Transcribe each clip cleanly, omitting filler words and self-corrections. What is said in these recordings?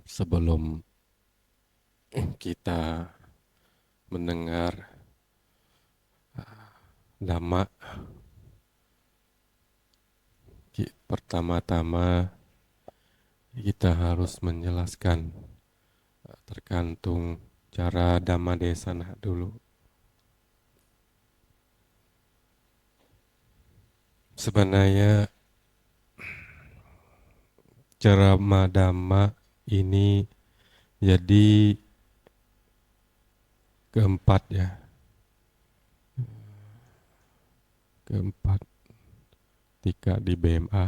Sebelum kita mendengar dhamma, pertama-tama kita harus menjelaskan tergantung cara dhamma desana dulu. Sebenarnya ceramah dhamma ini jadi keempat ya, keempat ketika di BMA.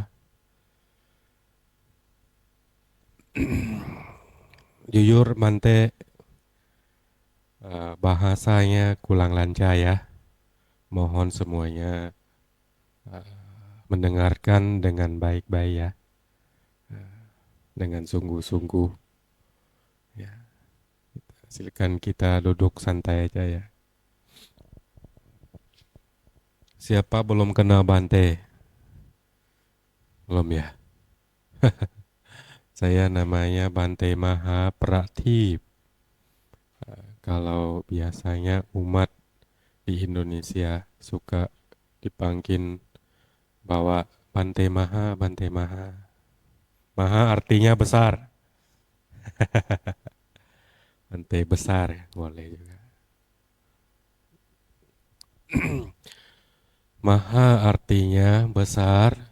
Jujur Mante, bahasanya kurang lancar ya. Mohon semuanya mendengarkan dengan baik-baik ya, dengan sungguh-sungguh. Ya, silakan kita duduk santai aja ya. Siapa belum kenal Bante? Belum ya? Saya namanya Bante Maha Pratip. Kalau biasanya umat di Indonesia suka dipanggil bahwa Bante Maha, Bante Maha. Maha artinya besar. Bante besar ya, boleh juga. Maha artinya besar,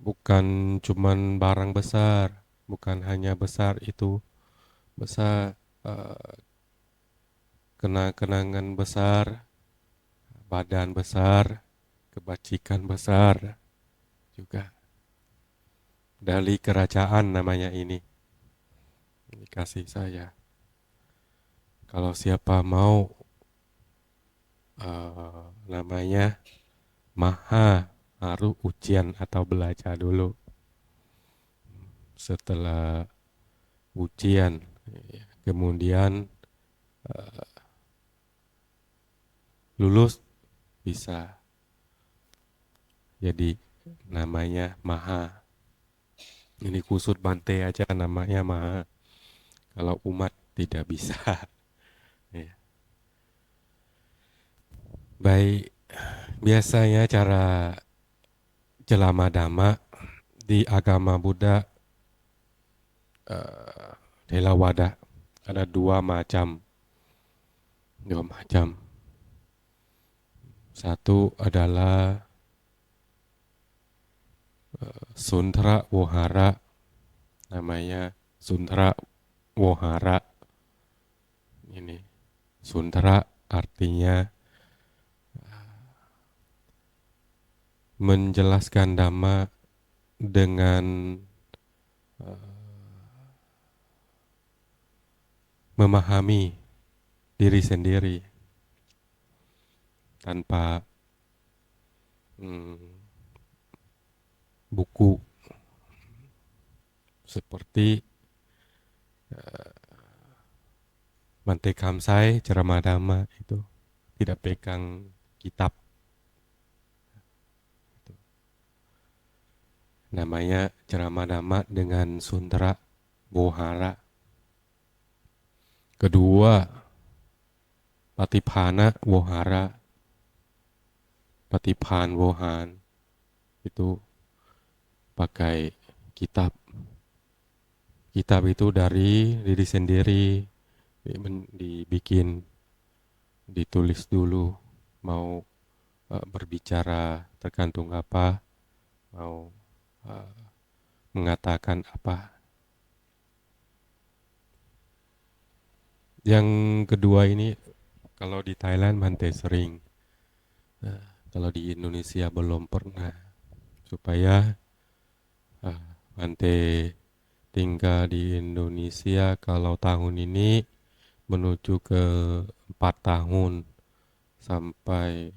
bukan cuman barang besar, bukan hanya besar itu, besar kenangan besar, badan besar, kebajikan besar juga. Dari kerajaan namanya ini kasih saya. Kalau siapa mau namanya Maha, harus ujian atau belajar dulu. Setelah ujian, kemudian lulus bisa jadi namanya Maha. Ini khusus Bante aja namanya Maha. Kalau umat tidak bisa. Ya. Baik, biasanya cara ceramah dhamma di agama Buddha Theravada ada dua macam. Satu adalah Suntara Wohara, namanya Suntara Wohara. Ini Suntara artinya menjelaskan dhamma dengan memahami diri sendiri tanpa buku seperti Bante Kamsai ceramah dhamma itu tidak pegang kitab. Namanya ceramah dhamma dengan Suntara Wohara. Kedua, Patipana Wohara. Patipan Wohan itu pakai kitab. Kitab itu dari diri sendiri, dibikin, ditulis dulu, mau berbicara tergantung apa, mau mengatakan apa. Yang kedua ini, kalau di Thailand Bante sering, kalau di Indonesia belum pernah, supaya Bante tinggal di Indonesia kalau tahun ini menuju ke 4 tahun sampai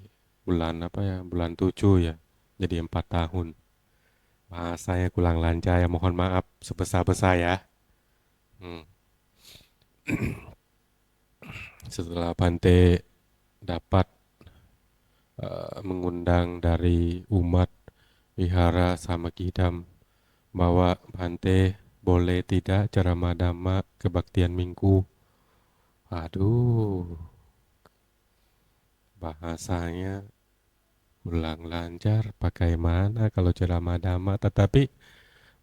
bulan 7 ya, jadi 4 tahun. Bahasanya kurang lancar ya, mohon maaf sebesar-besar ya. Setelah Bante dapat mengundang dari umat Wihara Samakidam bahwa Bante boleh tidak ceramah dhamma kebaktian minggu. Aduh, bahasanya ulang lancar, pakai mana kalau ceramah dhamma. Tetapi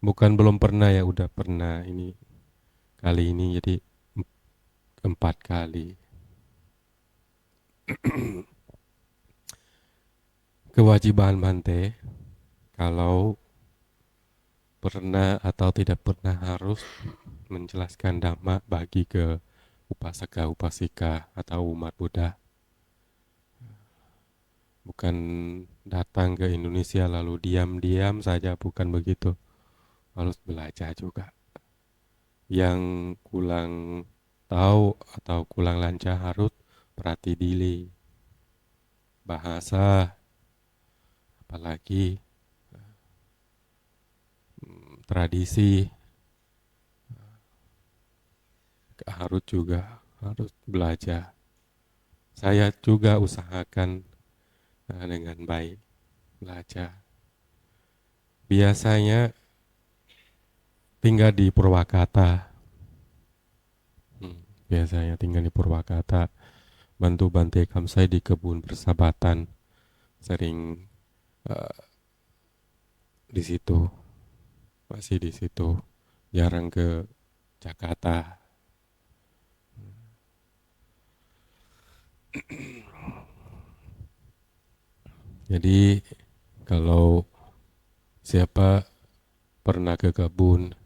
bukan belum pernah ya, udah pernah ini. Kali ini jadi 4 kali. Kewajiban Bante, kalau pernah atau tidak pernah harus menjelaskan dhamma bagi ke upasaka, upasika atau umat Buddha. Bukan datang ke Indonesia lalu diam-diam saja, bukan begitu. Harus belajar juga. Yang kurang tahu atau kurang lancar harus perhati diri. Bahasa, apalagi tradisi, harus juga harus belajar. Saya juga usahakan dengan baik belajar. Biasanya tinggal di Purwakarta. Biasanya tinggal di Purwakarta, bantu Bante Kamsai di kebun persahabatan, sering uh, di situ, masih di situ, jarang ke Jakarta. Jadi kalau siapa pernah ke kebun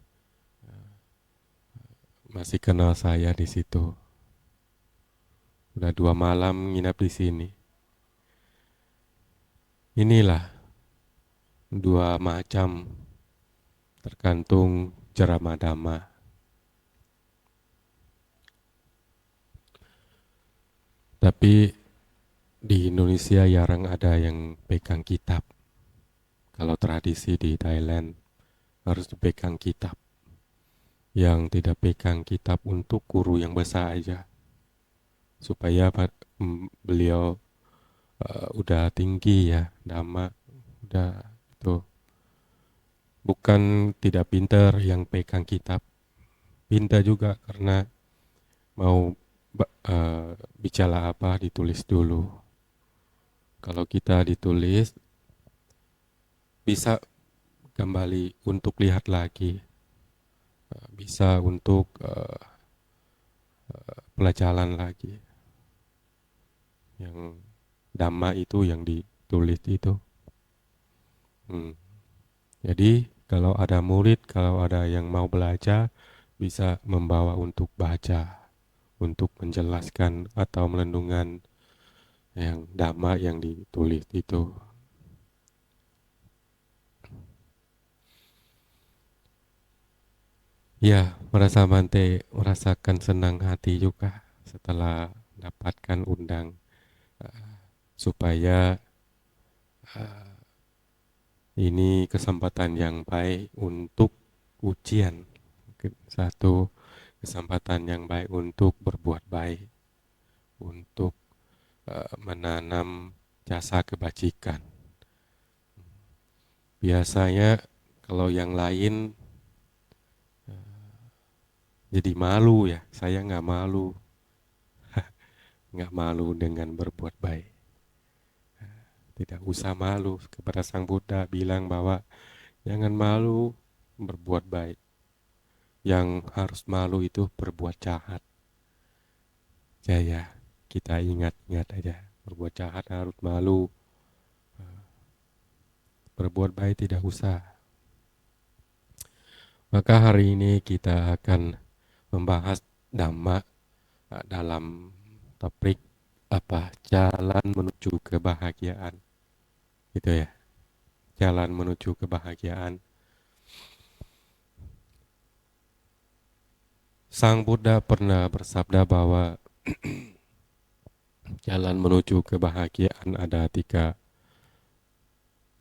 masih kenal saya di situ. Udah 2 malam nginap di sini. Inilah 2 macam tergantung ceramah dhamma. Tapi di Indonesia jarang ada yang pegang kitab. Kalau tradisi di Thailand harus dipegang kitab. Yang tidak pegang kitab untuk guru yang besar aja. Supaya beliau udah tinggi ya, dhamma udah itu. Bukan tidak pintar yang pegang kitab. Pintar juga karena mau bicara apa ditulis dulu. Kalau kita ditulis bisa kembali untuk lihat lagi, bisa untuk pelajaran lagi. Yang dhamma itu yang ditulis itu. Jadi kalau ada murid, kalau ada yang mau belajar, bisa membawa untuk baca, untuk menjelaskan atau melendungan yang dhamma yang ditulis itu. Ya, merasa Bante merasakan senang hati juga setelah dapatkan undang supaya ini kesempatan yang baik untuk ujian. Satu kesempatan yang baik untuk berbuat baik, untuk menanam jasa kebajikan. Biasanya kalau yang lain jadi malu ya, saya nggak malu, nggak malu dengan berbuat baik. Tidak usah malu, kepada Sang Buddha bilang bahwa jangan malu berbuat baik. Yang harus malu itu berbuat jahat. Ya, kita ingat-ingat aja, berbuat jahat harus malu. Berbuat baik tidak usah. Maka hari ini kita akan membahas dhamma dalam topik apa? Jalan menuju kebahagiaan. Gitu ya. Jalan menuju kebahagiaan. Sang Buddha pernah bersabda bahwa jalan menuju kebahagiaan ada 3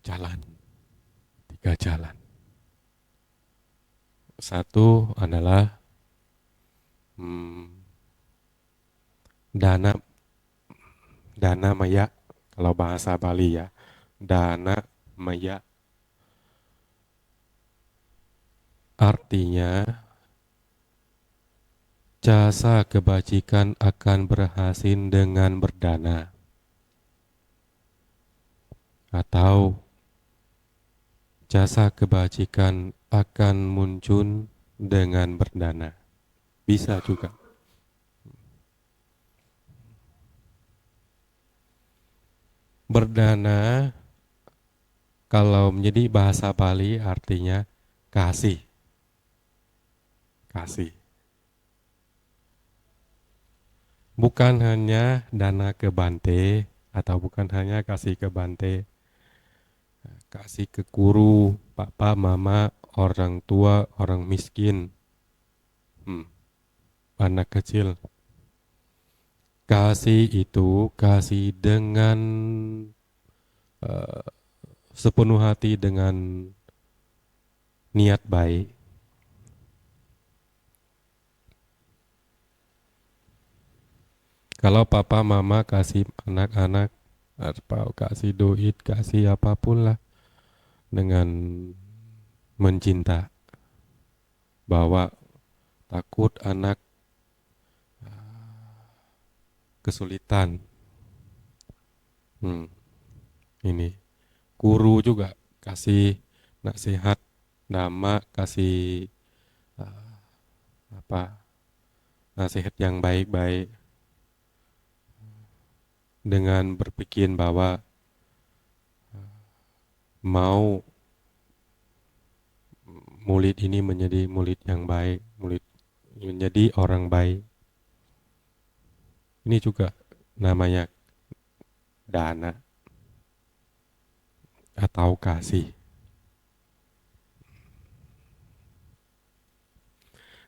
jalan. 3 jalan. Satu adalah dana maya, kalau bahasa Bali ya, dana maya. Artinya, jasa kebajikan akan berhasil dengan berdana, atau jasa kebajikan akan muncul dengan berdana. Bisa juga. Berdana kalau menjadi bahasa Bali artinya kasih. Kasih. Bukan hanya dana ke Bante atau bukan hanya kasih ke Bante, kasih ke guru, papa, mama, orang tua, orang miskin, anak kecil. Kasih itu kasih dengan sepenuh hati, dengan niat baik. Kalau papa mama kasih anak-anak atau kasih duit, kasih apapun lah dengan mencinta, bahwa takut anak kesulitan. Ini guru juga kasih nasihat, dhamma, kasih nasihat yang baik-baik dengan berpikir bahwa mau murid ini menjadi murid yang baik, murid menjadi orang baik. Ini juga namanya dana atau kasih.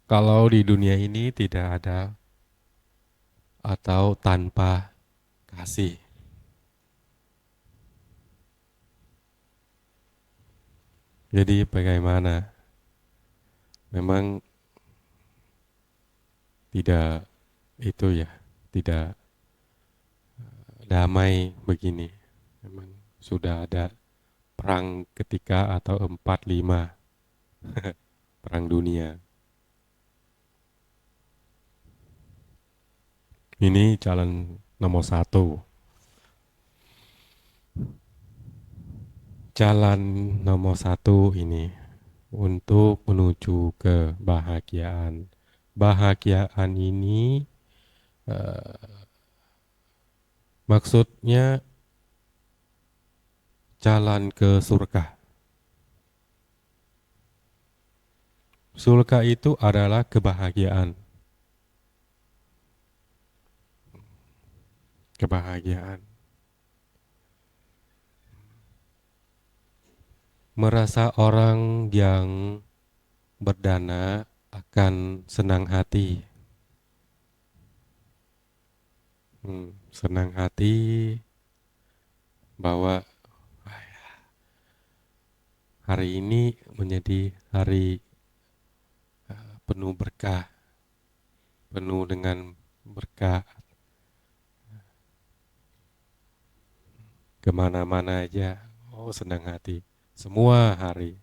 Kalau di dunia ini tidak ada atau tanpa kasih. Jadi bagaimana? Memang tidak itu ya, tidak damai begini. Memang sudah ada perang ketiga atau 4, 5 perang dunia. Ini jalan nomor 1. Jalan nomor 1 ini untuk menuju kebahagiaan. Bahagiaan ini maksudnya jalan ke surga. Surga itu adalah kebahagiaan. Kebahagiaan. Merasa orang yang berdana akan senang hati. Senang hati bahwa hari ini menjadi hari penuh berkah, penuh dengan berkah. Kemana-mana aja, senang hati. Semua hari.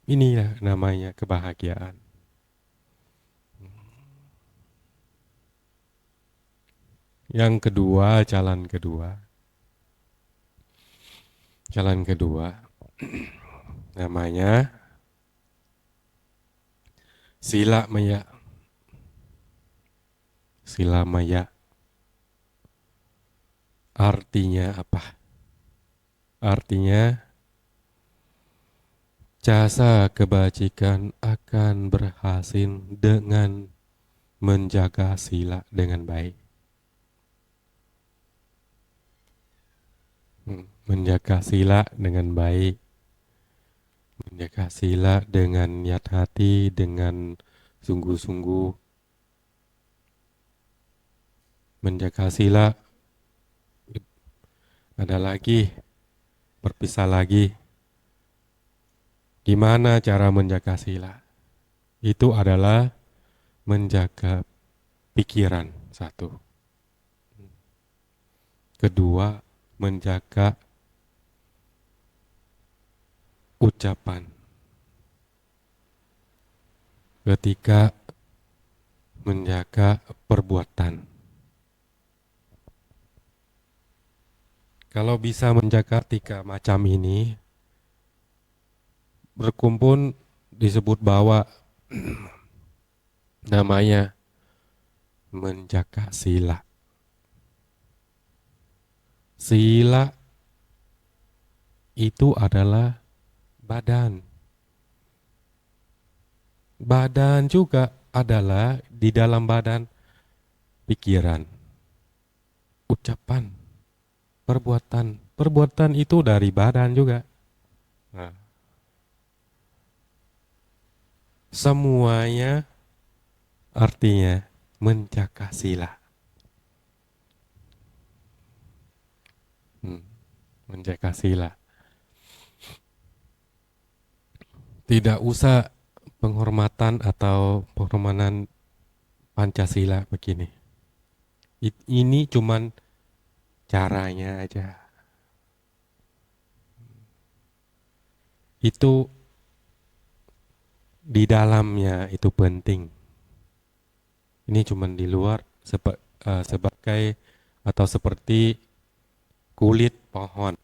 Inilah namanya kebahagiaan. Yang kedua, jalan kedua. Jalan kedua namanya sila maya. Sila maya. Artinya apa? Artinya jasa kebajikan akan berhasil dengan menjaga sila dengan baik. Menjaga sila dengan baik. Menjaga sila dengan niat hati, dengan sungguh-sungguh. Menjaga sila ada lagi, berpisah lagi. Gimana cara menjaga sila? Itu adalah menjaga pikiran, 1. Kedua, menjaga ucapan. ketika menjaga perbuatan. Kalau bisa menjaga tiga macam ini, berkumpul disebut bahwa namanya menjaga sila. Sila itu adalah badan. Badan juga adalah di dalam badan pikiran, ucapan, perbuatan. Perbuatan itu dari badan juga. Nah, semuanya artinya menjaga sila. Menjaga sila. Tidak usah penghormatan atau penghormatan Pancasila begini. Ini cuman caranya aja. Itu di dalamnya itu penting. Ini cuman di luar sebagai atau seperti kulit pohon.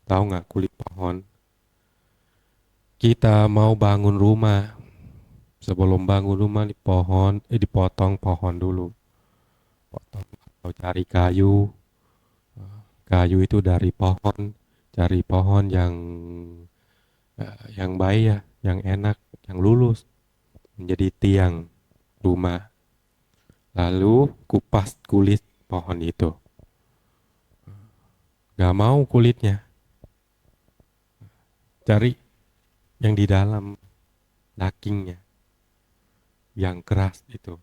Tahu nggak kulit pohon? Kita mau bangun rumah. Sebelum bangun rumah dipotong pohon dulu. Potong atau cari kayu. Kayu itu dari pohon, cari pohon yang baik ya, yang enak, yang lulus menjadi tiang rumah. Lalu kupas kulit pohon itu. Gak mau kulitnya, cari yang di dalam dagingnya, yang keras itu.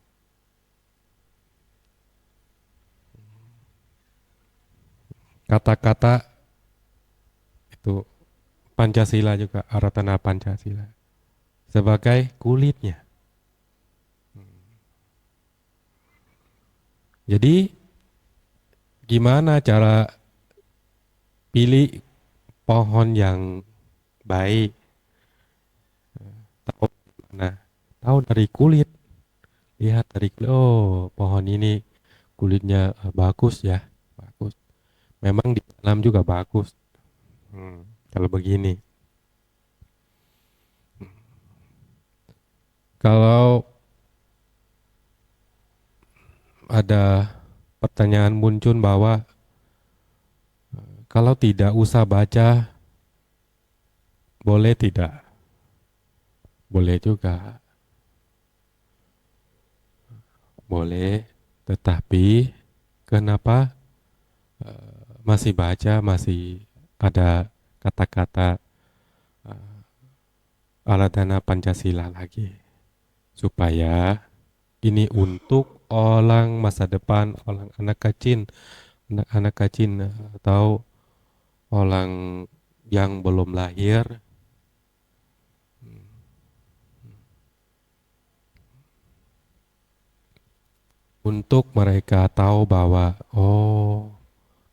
Kata-kata itu Pancasila juga, Aratana Pancasila sebagai kulitnya. Jadi gimana cara pilih pohon yang baik? Tahu mana? Tahu dari kulit. Lihat dari kulit. Oh, pohon ini kulitnya bagus ya, bagus. Memang di dalam juga bagus. Kalau begini, kalau ada pertanyaan muncul bahwa kalau tidak usah baca, boleh tidak? Boleh juga, boleh. Tetapi kenapa masih baca, masih ada kata-kata Aladana Pancasila lagi? Supaya ini untuk orang masa depan, orang anak kecil, anak-anak kecil atau orang yang belum lahir. Untuk mereka tahu bahwa oh,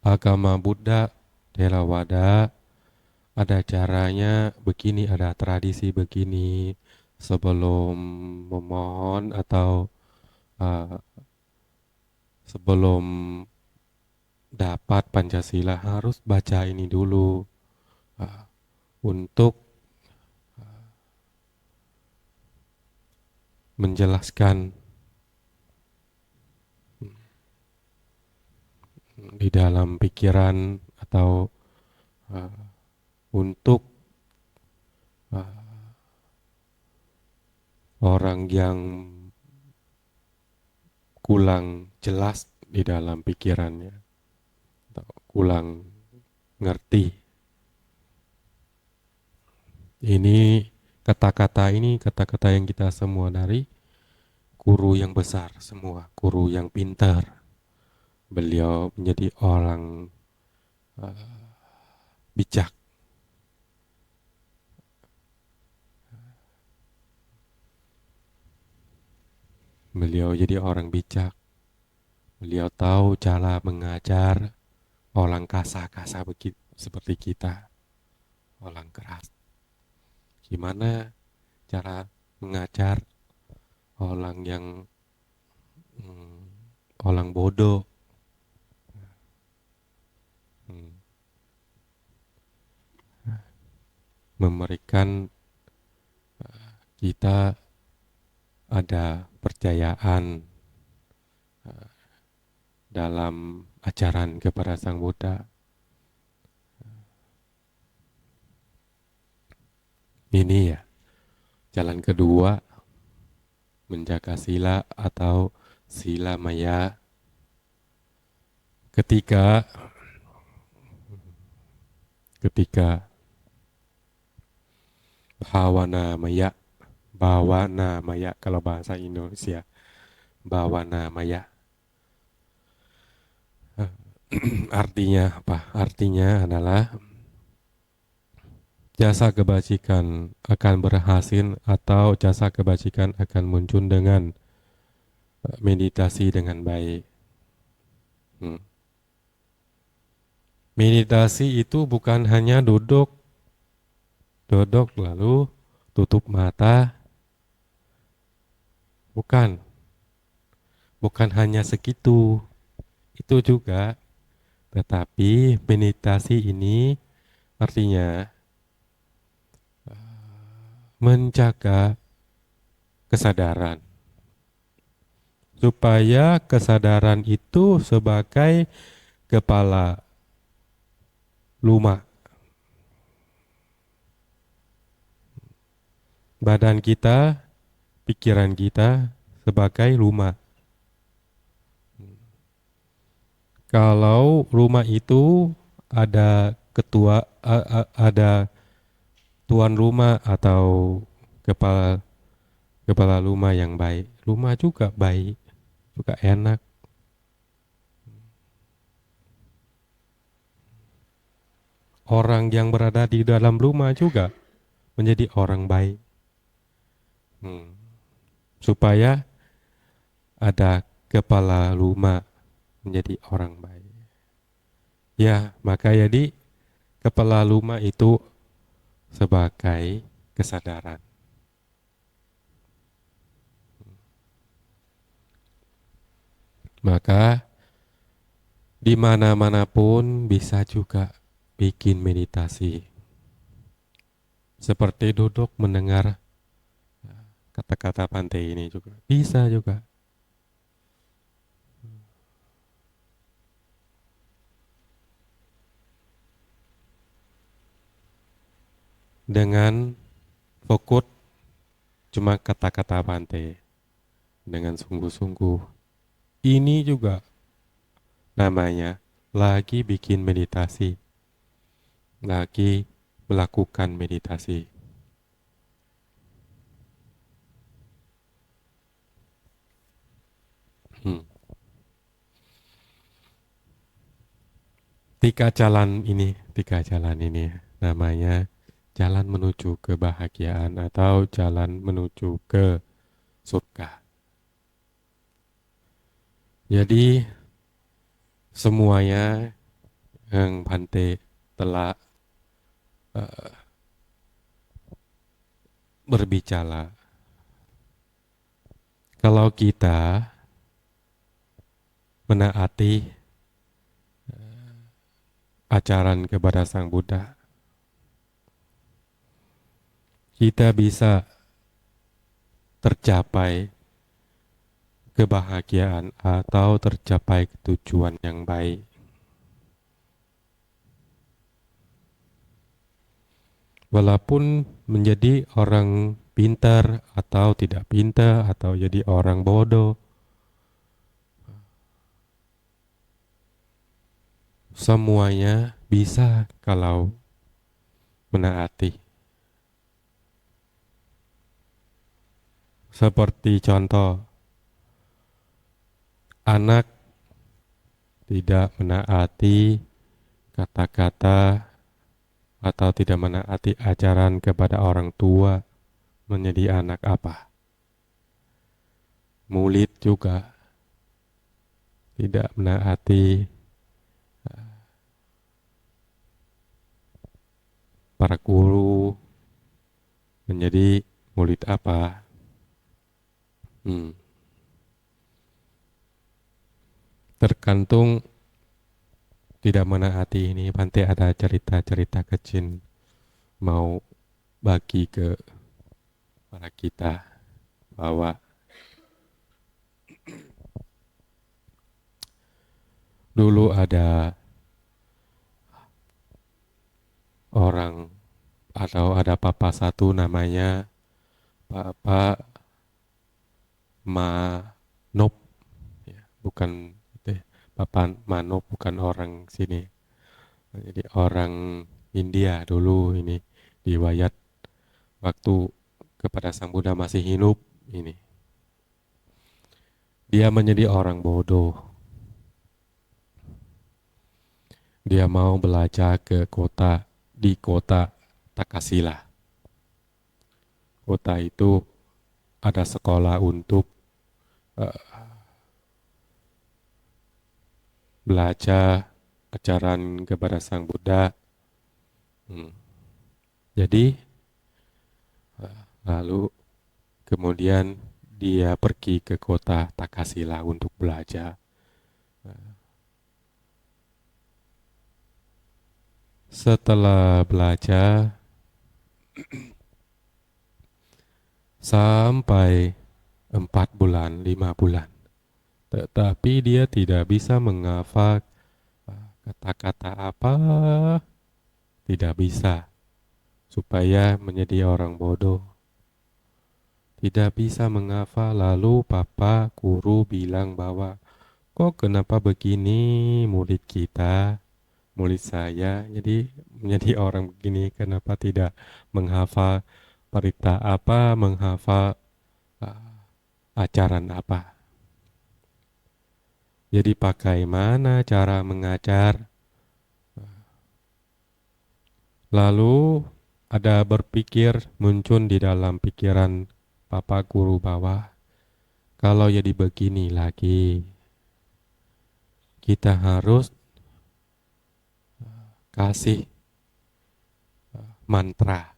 agama Buddha, Theravada ada caranya begini, ada tradisi begini sebelum memohon atau uh, sebelum dapat Pancasila harus baca ini dulu uh, untuk menjelaskan di dalam pikiran atau uh, untuk orang yang kurang jelas di dalam pikirannya atau kurang ngerti. Ini kata-kata yang kita semua dari guru yang besar semua, guru yang pintar. Beliau menjadi orang bijak. Beliau jadi orang bijak. Beliau tahu cara mengajar orang kasar-kasar seperti kita, orang keras. Gimana cara mengajar orang yang orang bodoh. Hmm. Memberikan kita ada percayaan dalam ajaran kepada Sang Buddha. Ini ya, jalan kedua, menjaga sila atau sila maya. Ketika bawana maya kalau bahasa Indonesia, bawana maya. Artinya apa? Artinya adalah jasa kebajikan akan berhasil atau jasa kebajikan akan muncul dengan meditasi dengan baik. Meditasi itu bukan hanya duduk lalu tutup mata. Bukan hanya segitu. Itu juga, tetapi meditasi ini artinya menjaga kesadaran. Supaya kesadaran itu sebagai kepala lumak. Badan kita, pikiran kita sebagai rumah. Kalau rumah itu ada ada tuan rumah atau kepala rumah yang baik, rumah juga baik, juga enak. Orang yang berada di dalam rumah juga menjadi orang baik. Supaya ada kepala rumah menjadi orang baik. Ya, maka jadi kepala rumah itu sebagai kesadaran. Maka di mana-manapun bisa juga bikin meditasi. Seperti duduk mendengar kata-kata Bhante ini juga. Bisa juga. Dengan fokus cuma kata-kata Bhante. Dengan sungguh-sungguh. Ini juga namanya lagi bikin meditasi. Lagi melakukan meditasi. Tiga jalan ini namanya jalan menuju kebahagiaan atau jalan menuju ke surga. Jadi semuanya yang Bhante telah berbicara. Kalau kita menaati ajaran kepada Sang Buddha, kita bisa tercapai kebahagiaan atau tercapai tujuan yang baik. Walaupun menjadi orang pintar atau tidak pintar atau jadi orang bodoh, semuanya bisa kalau menaati. Seperti contoh, anak tidak menaati kata-kata atau tidak menaati ajaran kepada orang tua, menjadi anak apa? Murid juga tidak menaati para guru, menjadi murid apa? Hmm. Tergantung tidak menaati ini, Bante ada cerita-cerita kecil mau bagi ke para kita bahwa dulu ada orang atau ada papa satu namanya Papa Manop, ya, bukan itu ya, Papa Manop bukan orang sini, jadi orang India dulu ini riwayat waktu kepada Sang Buddha masih hidup ini. Dia menjadi orang bodoh. Dia mau belajar ke kota Takasila. Kota itu ada sekolah untuk uh, belajar ajaran kepada Sang Buddha. Hmm. Jadi lalu kemudian dia pergi ke kota Takasila untuk belajar. Setelah belajar sampai 4 bulan, 5 bulan, tetapi dia tidak bisa menghafal kata-kata apa, tidak bisa, supaya menjadi orang bodoh. Tidak bisa menghafal, lalu papa guru bilang bahwa, kok kenapa begini murid kita, murid saya, jadi menjadi orang begini, kenapa tidak menghafal perintah apa, menghafal ajaran apa. Jadi bagaimana cara mengajar? Lalu ada berpikir muncul di dalam pikiran Papa Guru bahwa kalau jadi begini lagi, kita harus kasih mantra,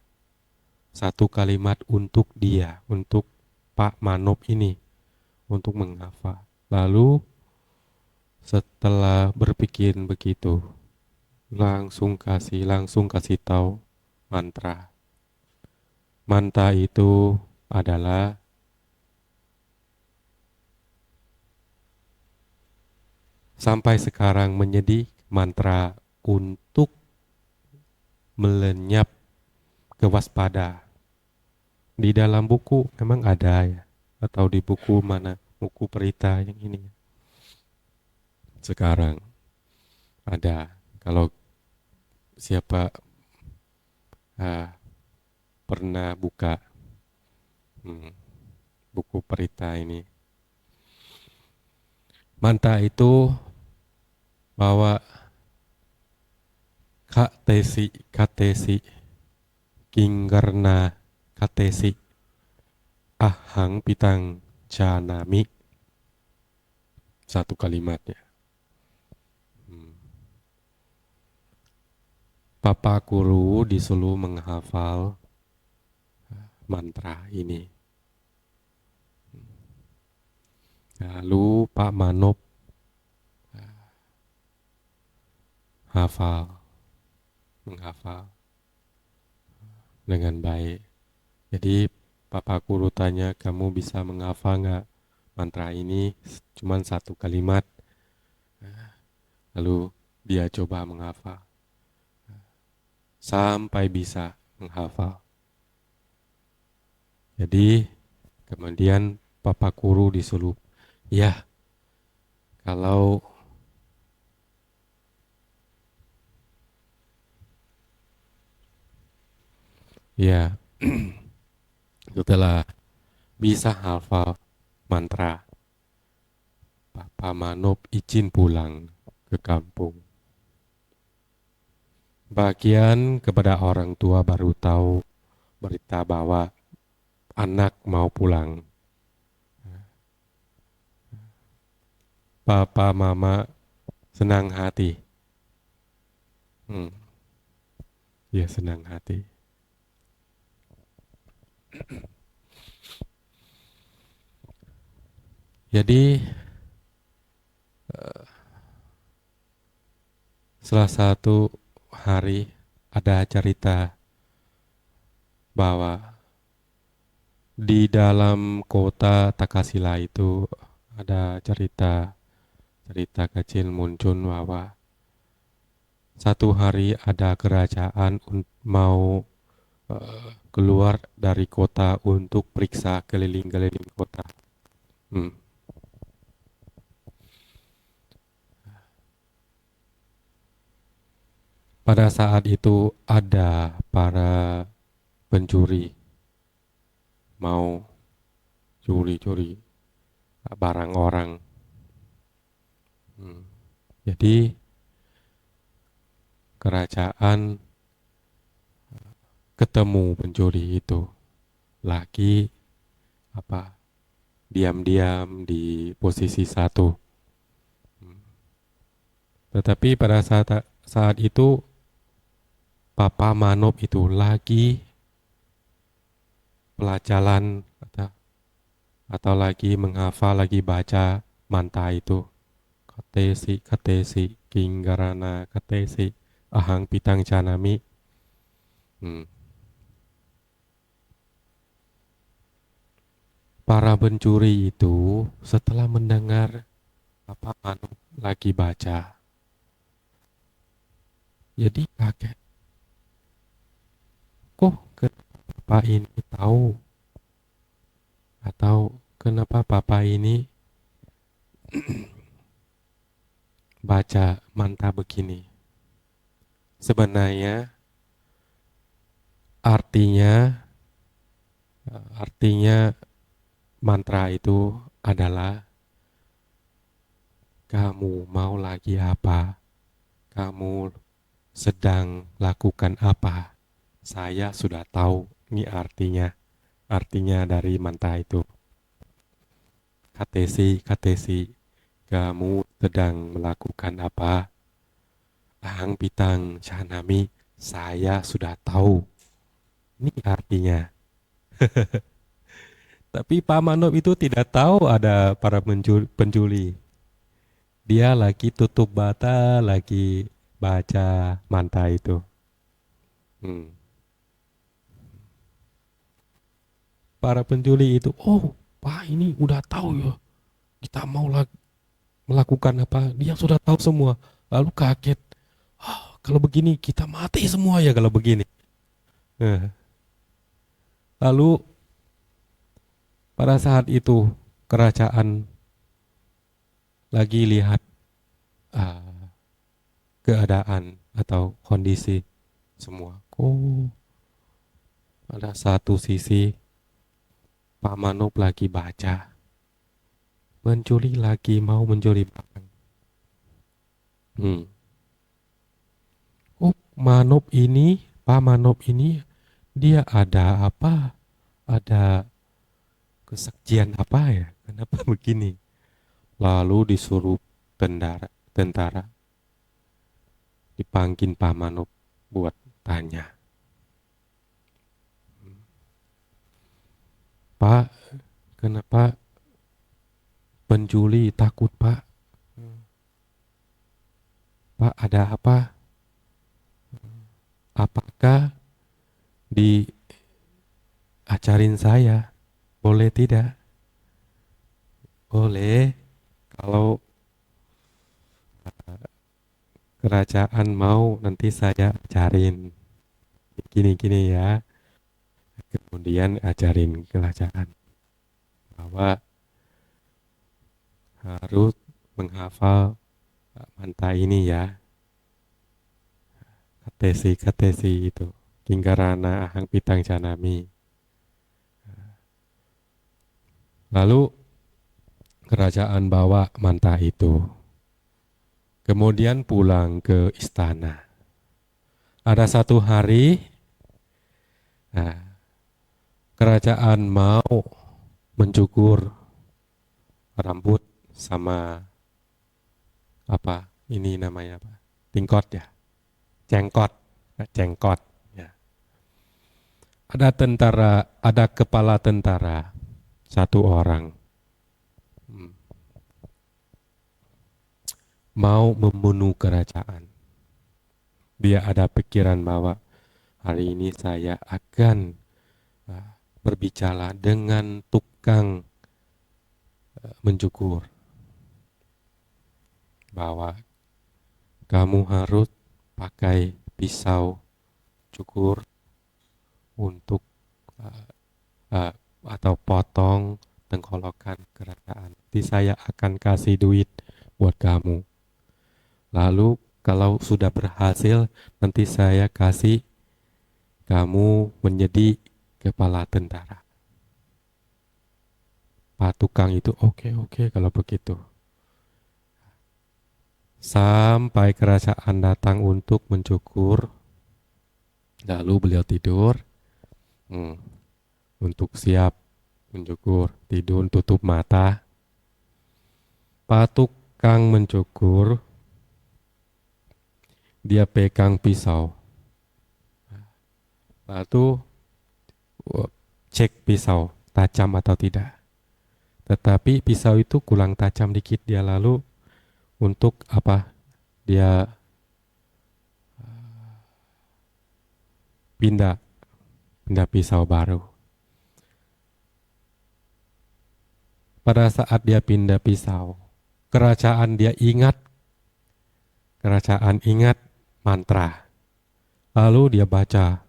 satu kalimat untuk dia, untuk Pak Manop ini, untuk menghafal. Lalu setelah berpikir begitu, langsung kasih tahu mantra. Mantra itu adalah sampai sekarang menjadi mantra untuk melenyap kewaspada. Di dalam buku memang ada ya, atau di buku mana, buku perita yang ini. Sekarang ada, kalau siapa pernah buka buku perita ini. Mantra itu bahwa katesi kinggarna katesi ahang pitang janami, satu kalimatnya. Papa guru disuruh menghafal mantra ini. Lalu Pak Manop menghafal dengan baik. Jadi Papa guru tanya, kamu bisa menghafal nggak mantra ini? Cuman satu kalimat. Lalu dia coba menghafal sampai bisa menghafal. Jadi kemudian Papa guru disuruh, ya kalau ya setelah bisa hafal mantra, Papa Manop izin pulang ke kampung. Bagian kepada orang tua baru tahu berita bahwa anak mau pulang. Papa Mama senang hati. Dia senang hati. Jadi salah satu hari ada cerita bahwa di dalam kota Takasila itu ada cerita kecil muncul bahwa satu hari ada kerajaan mau keluar dari kota untuk periksa keliling-keliling kota. Hmm. Pada saat itu ada para pencuri mau curi-curi barang orang. Hmm. Jadi kerajaan ketemu pencuri itu lagi apa diam-diam di posisi satu. Tetapi pada saat itu Papa Manop itu lagi pelajaran atau lagi menghafal, lagi baca mantra itu. Katesi, katesi, kinggarana, katesi, ahang pitang canami. Para pencuri itu setelah mendengar Papa Manop lagi baca, jadi kaget. Kok kenapa ini tahu? Atau kenapa Papa ini baca mantra begini? Sebenarnya artinya mantra itu adalah kamu mau lagi apa? Kamu sedang lakukan apa? Saya sudah tahu ini artinya. Artinya dari mantra itu. Katesi, katesi, kamu sedang melakukan apa? Ahang pitang canami, saya sudah tahu. Ini artinya. Tapi Pak Manop itu tidak tahu ada para pencuri. Dia lagi tutup mata, lagi baca mantra itu. Hmm. Para pencuri itu, oh Pak ini udah tahu ya. Kita mau melakukan apa? Dia sudah tahu semua. Lalu kaget. Oh, kalau begini kita mati semua ya kalau begini. Eh. Lalu pada saat itu kerajaan lagi lihat uh, keadaan atau kondisi semua. Oh, pada satu sisi Pak Manop lagi baca, pencuri lagi mau mencuri barang. Oh, Pak Manop ini dia ada apa? Ada kesaksian apa ya? Kenapa begini? Lalu disuruh tentara dipanggil Pak Manop buat tanya. Pak, kenapa pencuri takut Pak? Pak ada apa? Apakah diajarin saya? Boleh tidak? Boleh. Kalau kerajaan mau nanti saya ajarin. Gini-gini ya. Kemudian ajarin kerajaan bahwa harus menghafal mantra ini ya. Katesi itu. Kinggarana ahang pitang canami. Lalu kerajaan bawa mantra itu. Kemudian pulang ke istana. Ada satu hari, kerajaan mau mencukur rambut sama apa? Ini namanya apa? Tingkot ya, jengkot. Ya. Ada kepala tentara satu orang. mau membunuh kerajaan. Dia ada pikiran bahwa hari ini saya akan berbicara dengan tukang mencukur, bahwa kamu harus pakai pisau cukur untuk uh, uh, atau potong tenggorokan kerajaan. Nanti saya akan kasih duit buat kamu. Lalu kalau sudah berhasil, nanti saya kasih kamu menjadi kepala tentara. Pak tukang itu oke kalau begitu. Sampai kerajaan datang untuk mencukur, lalu beliau tidur, untuk siap mencukur, tidur tutup mata. Pak tukang mencukur, dia pegang pisau. Lalu cek pisau tajam atau tidak. Tetapi pisau itu kurang tajam dikit, dia lalu untuk apa? Dia pindah pisau baru. Pada saat dia pindah pisau, kerajaan ingat mantra. Lalu dia baca,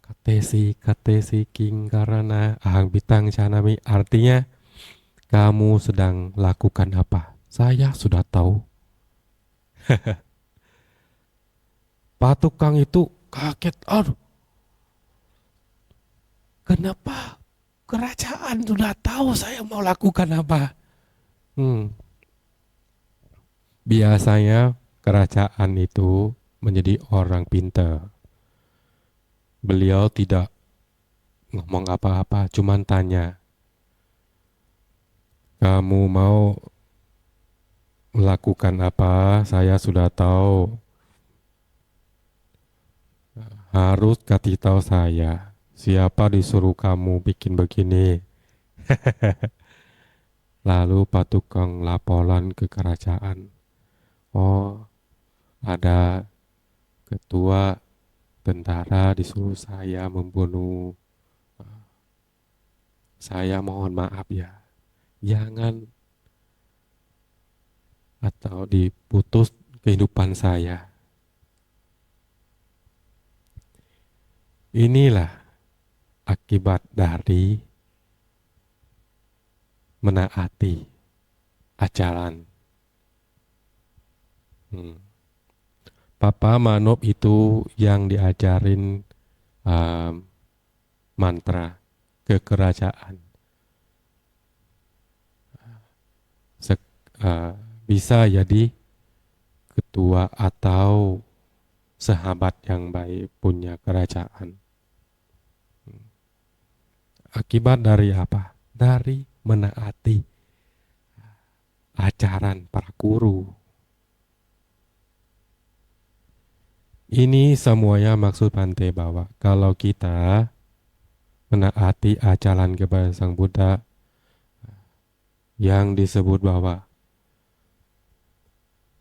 Katesi king karana ahang bitang canami, artinya kamu sedang lakukan apa? Saya sudah tahu. Pak tukang itu kaget. Aduh, kenapa kerajaan sudah tahu saya mau lakukan apa? Biasanya kerajaan itu menjadi orang pintar. Beliau tidak ngomong apa-apa, cuman tanya, kamu mau melakukan apa? Saya sudah tahu. Harus kasih tahu saya. Siapa disuruh kamu bikin begini? Lalu Pak tukang laporan ke kerajaan. Oh, ada ketua tentara disuruh saya membunuh. Saya mohon maaf ya. Jangan atau diputus kehidupan saya. Inilah akibat dari menaati ajaran. Papa Manop itu yang diajarin mantra ke kerajaan. Bisa jadi ketua atau sahabat yang baik punya kerajaan. Akibat dari apa? Dari menaati ajaran para guru. Ini semuanya maksud Bante bahwa kalau kita menaati ajaran kepada Sang Buddha yang disebut bahwa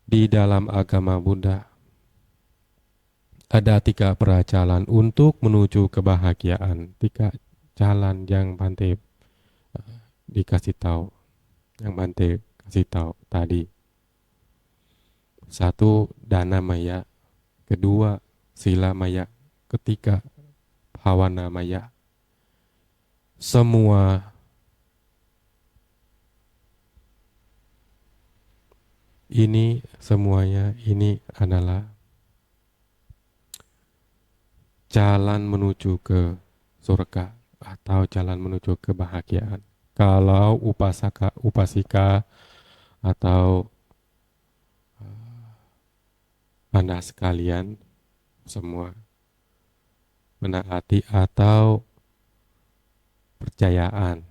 di dalam agama Buddha ada 3 perjalanan untuk menuju kebahagiaan. 3 jalan yang Bante dikasih tahu, yang Bante kasih tahu tadi. 1, dana maya. 2, sila maya. 3, bhavana maya. Semua ini, semuanya ini adalah jalan menuju ke surga atau jalan menuju kebahagiaan. Kalau upasika atau Anda sekalian semua menaati atau percayaan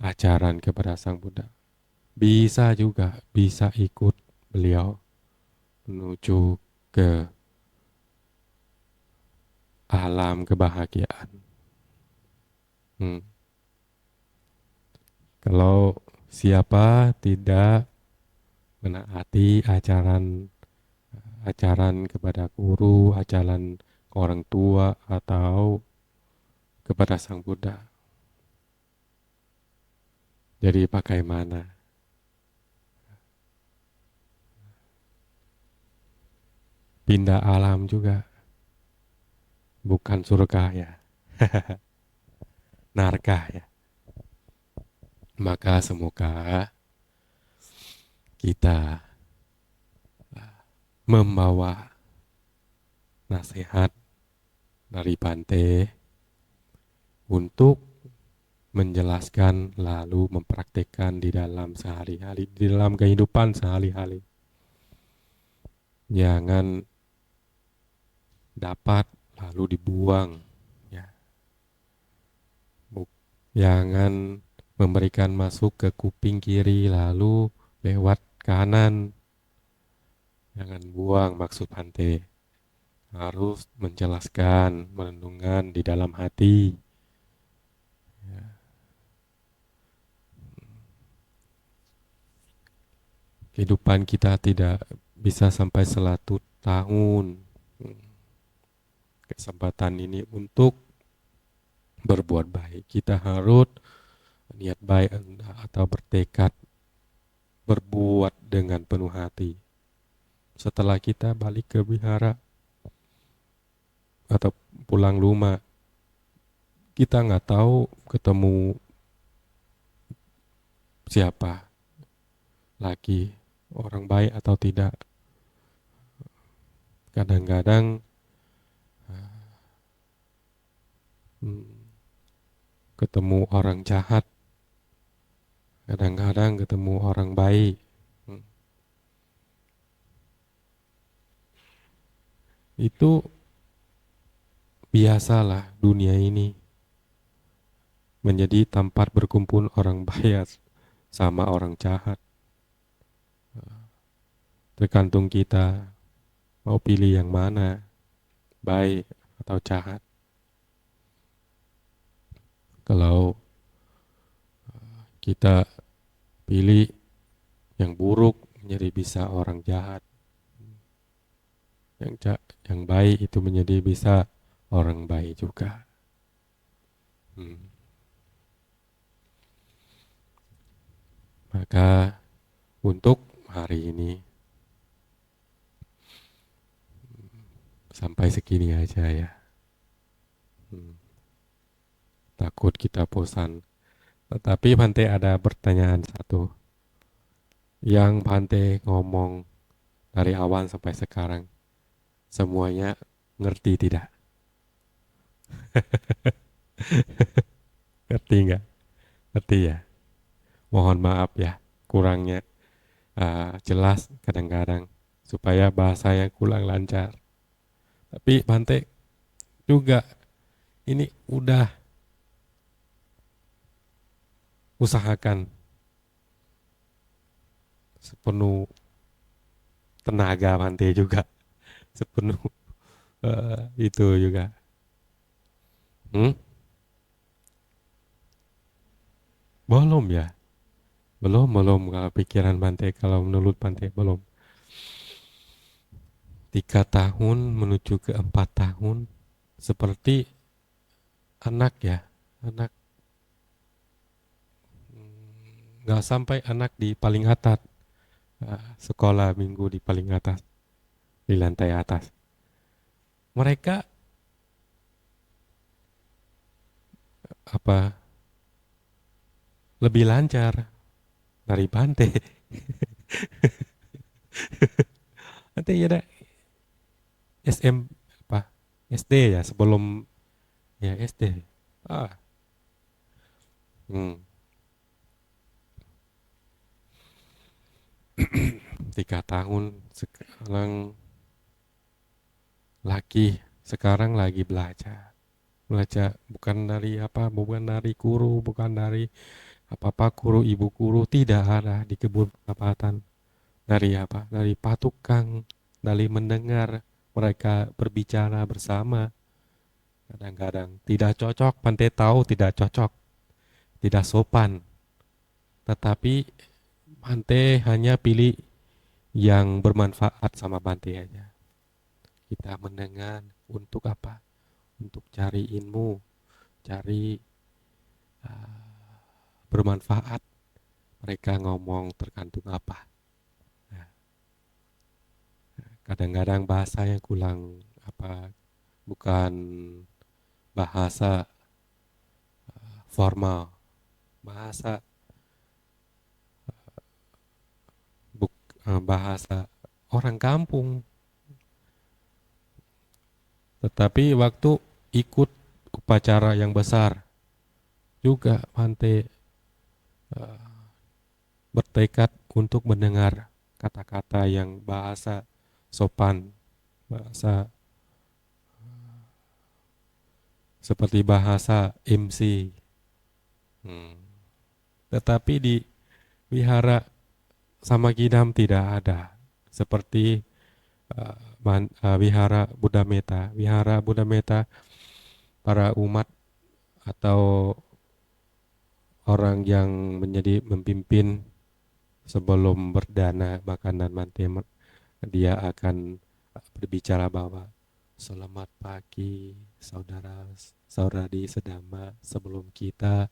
ajaran kepada Sang Buddha, bisa juga bisa ikut beliau menuju ke alam kebahagiaan. Kalau Siapa tidak menaati ajaran kepada guru, ajaran orang tua atau kepada Sang Buddha. Jadi bagaimana? Pindah alam juga, bukan surga ya, neraka ya. Maka semoga kita membawa nasihat dari Bante untuk menjelaskan lalu mempraktikkan di dalam sehari-hari, di dalam kehidupan sehari-hari. Jangan dapat lalu dibuang, ya. Jangan memberikan masuk ke kuping kiri lalu lewat kanan. Jangan buang maksud Bante. Harus menjelaskan, merenungkan di dalam hati. Ya. Kehidupan kita tidak bisa sampai 100 tahun. Kesempatan ini untuk berbuat baik. Kita harus niat baik atau bertekad berbuat dengan penuh hati. Setelah kita balik ke wihara atau pulang rumah, kita nggak tahu ketemu siapa lagi, orang baik atau tidak. Kadang-kadang ketemu orang jahat, kadang-kadang ketemu orang baik. Itu biasalah dunia ini menjadi tempat berkumpul orang baik sama orang jahat. Tergantung kita mau pilih yang mana, baik atau jahat. Kalau kita pilih yang buruk menjadi bisa orang jahat. Yang baik itu menjadi bisa orang baik juga. Maka untuk hari ini sampai segini aja ya. Takut kita bosan. Tetapi Bante ada pertanyaan satu. Yang Bante ngomong dari awal sampai sekarang, semuanya ngerti tidak? Ngerti nggak? Ngerti ya? Mohon maaf ya, kurangnya jelas kadang-kadang supaya bahasa yang kurang lancar. Tapi Bante juga ini udah usahakan sepenuh tenaga Bante juga, sepenuh itu juga. Belum ya? Belum kalau pikiran Bante, kalau menurut Bante belum. 3 tahun menuju ke 4 tahun seperti anak ya, anak nggak sampai anak di paling atas, sekolah minggu di paling atas, di lantai atas. Mereka lebih lancar dari Bante. Nanti ada SM SD ya, sebelum ya SD. 3 tahun sekarang lagi belajar bukan dari guru, bukan dari guru, ibu guru, tidak ada di kebun perapatan. Dari patukang, dari mendengar mereka berbicara bersama. Kadang-kadang tidak cocok, Bante tahu tidak cocok, tidak sopan. tetapi Bante hanya pilih yang bermanfaat sama Bante aja. Kita mendengar untuk apa? Untuk cari ilmu, cari bermanfaat. Mereka ngomong tergantung apa. Nah, kadang-kadang bahasa yang kurang apa, bukan bahasa formal, bahasa bahasa orang kampung. Tetapi waktu ikut upacara yang besar juga Bante bertekad untuk mendengar kata-kata yang bahasa sopan, bahasa seperti bahasa MC. Tetapi di wihara Samakidam tidak ada seperti wihara Buddha Metta. Wihara Buddha Metta, para umat atau orang yang menjadi memimpin sebelum berdana makanan Bante, dia akan berbicara bahwa selamat pagi saudara saudari sedama, sebelum kita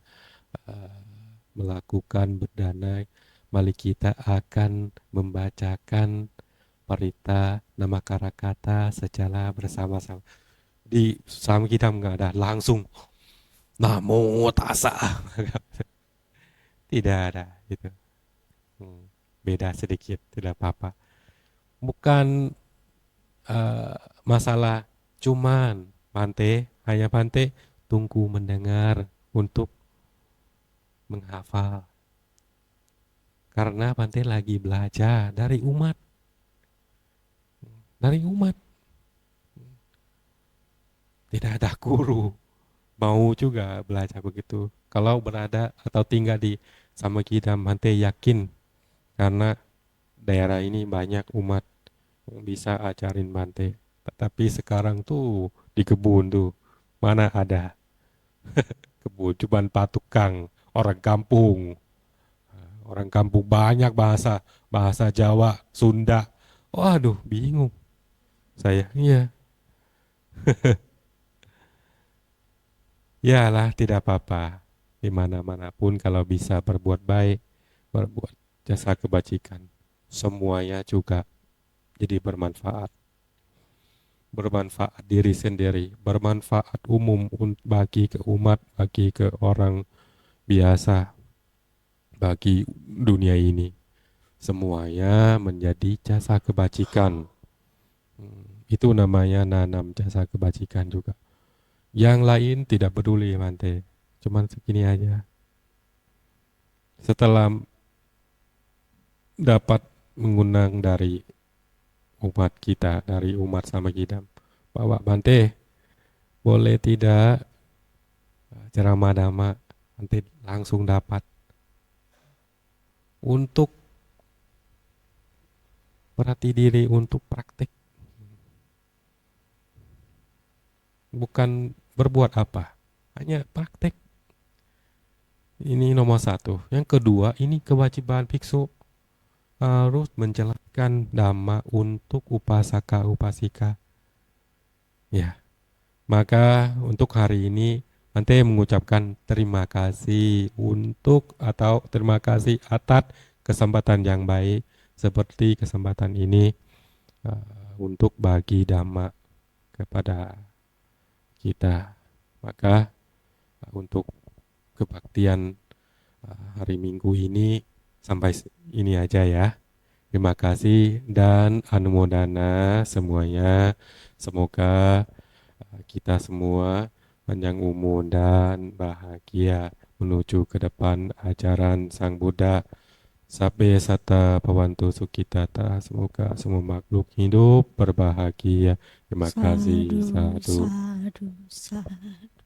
melakukan berdana, mari kita akan membacakan parita nama karakata secara bersama-sama. Di sama kita nggak ada langsung namo tassa. Tidak ada itu. Beda sedikit, tidak apa-apa. Bukan masalah, cuman hanya Bante tunggu mendengar untuk menghafal. Karena Bante lagi belajar dari umat. Dari umat. Tidak ada guru. Mau juga belajar begitu. Kalau berada atau tinggal di Samakidam, Bante yakin. Karena daerah ini banyak umat yang bisa ajarin Bante. Tetapi sekarang tuh di kebun tuh, mana ada kebun, cuman patukang, orang kampung. Orang kampung banyak bahasa Jawa, Sunda. Waduh, bingung saya. Iya, yalah tidak apa-apa. Di mana-mana pun kalau bisa berbuat baik, berbuat jasa kebajikan, semuanya juga jadi bermanfaat. Bermanfaat diri sendiri, bermanfaat umum bagi ke umat, bagi ke orang biasa, bagi dunia ini. Semuanya menjadi jasa kebajikan. Itu namanya nanam jasa kebajikan juga. Yang lain tidak peduli Bante, cuman segini aja. Setelah dapat mengundang dari umat kita, dari umat Samakidam, bahwa Bante boleh tidak ceramah dhamma, Bante langsung dapat untuk berarti diri untuk praktek, bukan berbuat apa, hanya praktek. Ini nomor satu. Yang kedua, ini kewajiban biksu harus menjelaskan dhamma untuk upasaka upasika. Ya, maka untuk hari ini Bante mengucapkan terima kasih terima kasih atas kesempatan yang baik seperti kesempatan ini untuk bagi dhamma kepada kita. Maka untuk kebaktian hari Minggu ini sampai ini aja ya. Terima kasih dan anumodana semuanya. Semoga kita semua panjang umur dan bahagia menuju ke depan ajaran Sang Buddha. Sabbe satta bhavantu sukhitata. Semoga semua makhluk hidup berbahagia. Terima kasih. Sadhu, Sadu. sadhu, sadhu.